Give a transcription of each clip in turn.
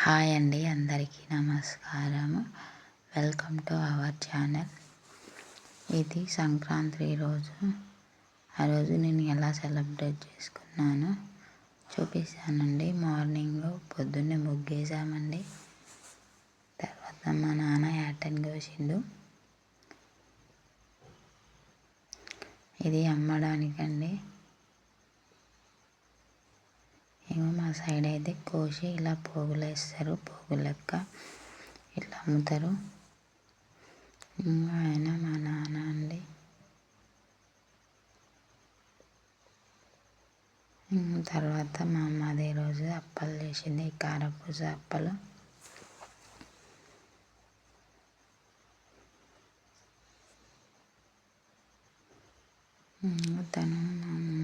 Hi అండి, అందరికీ నమస్కారము. Welcome to our channel. ఇది సంక్రాంతి రోజు. ఆ రోజు నేను ఎలా సెలబ్రేట్ చేసుకున్నానో చూపిస్తానండి. మార్నింగ్ పొద్దున్నే ముగ్గేసామండి. తర్వాత మా నాన్న యాటన్ కోసిండు. ఇది అమ్మడానికండి. మా సైడ్ అయితే కోసి ఇలా పోగులు వేస్తారు, పోగు లెక్క ఇట్లా అమ్ముతారు. ఆయన మా నాన్న అండి. తర్వాత మా అమ్మ అదే రోజు అప్పలు చేసింది, కారపూస అప్పలు. తను మా అమ్మ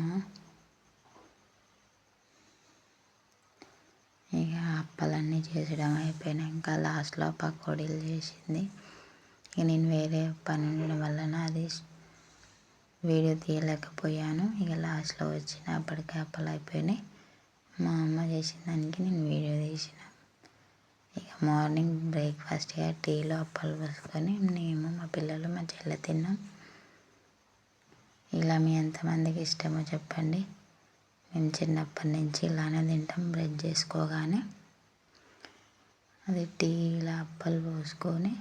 ఇక అప్పలన్నీ చేసడం అయిపోయినాక లాస్ట్లో పకోడీలు చేసింది. ఇక నేను వేరే పని ఉండడం వలన అది వీడియో తీయలేకపోయాను. ఇక లాస్ట్లో వచ్చినప్పటికీ అప్పలు అయిపోయినాయి. మా అమ్మ చేసిన దానికి నేను వీడియో తీసిన. ఇక మార్నింగ్ బ్రేక్ఫాస్ట్గా టీలో అప్పలు పోసుకొని మేము, మా పిల్లలు, మా చెల్లె తిన్నాం. ఇలా మీ ఎంతమందికి ఇష్టమో చెప్పండి. మేము చిన్నప్పటి నుంచి ఇలానే తింటాం. బ్రష్ చేసుకోగానే అది టీలో అప్పలు పోసుకొని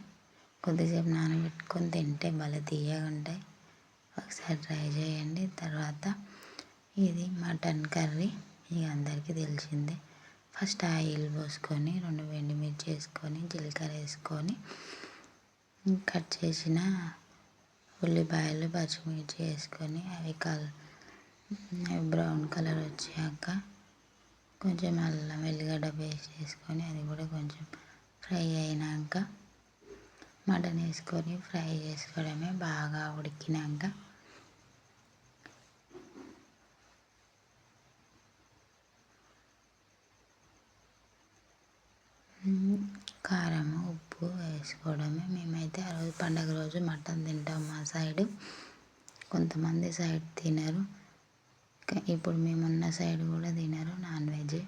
కొద్దిసేపు నానబెట్టుకొని తింటే భలే తీయగా ఉంటాయి. ఒకసారి ట్రై చేయండి. తర్వాత ఇది మటన్ కర్రీ. ఇక అందరికీ తెలిసిందే. ఫస్ట్ ఆయిల్ పోసుకొని 2 ఎండుమిర్చి వేసుకొని జీలకర్ర వేసుకొని కట్ చేసిన ఉల్లిపాయలు, పచ్చిమిర్చి వేసుకొని అవి బ్రౌన్ కలర్ వచ్చాక కొంచెం అల్లం వెల్లిగడ్డ పేస్ట్ వేసుకొని అది కూడా కొంచెం ఫ్రై అయినాక మటన్ వేసుకొని ఫ్రై చేసుకోవడమే. బాగా ఉడికినాక కారం, ఉప్పు వేసుకోవడమే. మేమైతే ఆ రోజు పండగ రోజు మటన్ తింటాం మా సైడు. కొంతమంది సైడ్ తినరు. ఇప్పుడు మేమున్న సైడ్ కూడా తినరు నాన్ వెజ్.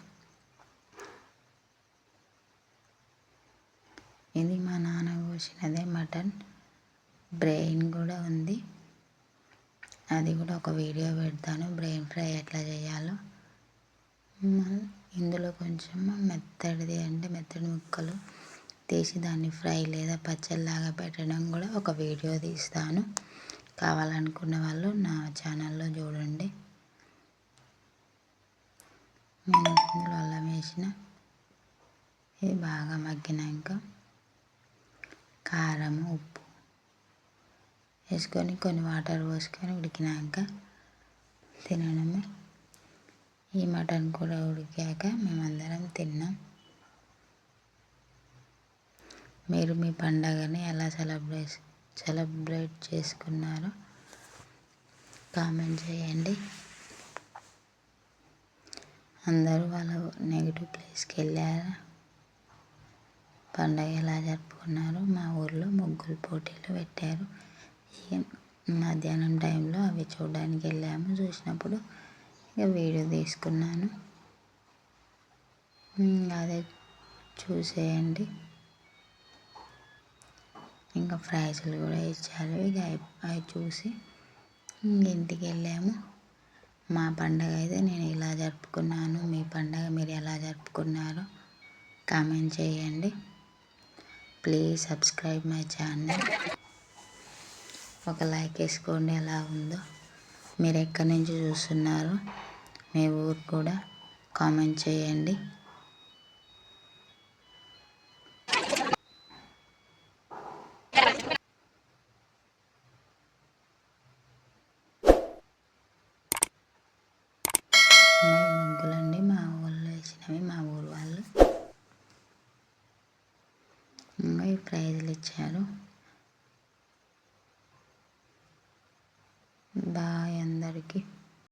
ఇది మా నాన్న కోసినదే మటన్. బ్రెయిన్ కూడా ఉంది, అది కూడా ఒక వీడియో పెడతాను. బ్రెయిన్ ఫ్రై ఎట్లా చేయాలో. ఇందులో కొంచెం మెత్తడి ముక్కలు తీసి దాన్ని ఫ్రై లేదా పచ్చడిలాగా పెట్టడం కూడా ఒక వీడియో తీస్తాను. కావాలనుకున్న వాళ్ళు నా ఛానల్లో చూడండి. నేను ఇందులో అల్లం వేసిన. ఇది బాగా మగ్గినాక కారం, ఉప్పు వేసుకొని కొన్ని వాటర్ పోసుకొని ఉడికినాక తినడమే. ఈ మటన్ కూడా ఉడికాక మేమందరం తిన్నాం. మీరు మీ పండగని ఎలా సెలబ్రేట్ చేసుకున్నారో కామెంట్ చేయండి. అందరూ వాళ్ళ నెగిటివ్ ప్లేస్కి వెళ్ళారా? పండగ ఎలా జరుపుకున్నారు? మా ఊర్లో ముగ్గులు పోటీలు పెట్టారు. మధ్యాహ్నం టైంలో అవి చూడడానికి వెళ్ళాము. చూసినప్పుడు ఇక వీడియో తీసుకున్నాను. అదే చూసేయండి. ఇంకా ప్రైజులు కూడా ఇచ్చారు. ఇక అవి చూసి ఇంటికి వెళ్ళాము. మా పండగ అయితే నేను ఇలా జరుపుకున్నాను. మీ పండగ మీరు ఎలా జరుపుకున్నారో కామెంట్ చేయండి. Please subscribe my channel. ఒక లైక్ వేసుకోండి. ఎలా ఉందో, మీరు ఎక్కడి నుంచి చూస్తున్నారో మీ ఊరు కూడా కామెంట్ చేయండి. ముగ్గులండి మా ఊళ్ళో వేసినవి, మా ఊరు వాళ్ళు. ఈ ప్రైజులు ఇచ్చారు. బాయ్ అందరికీ.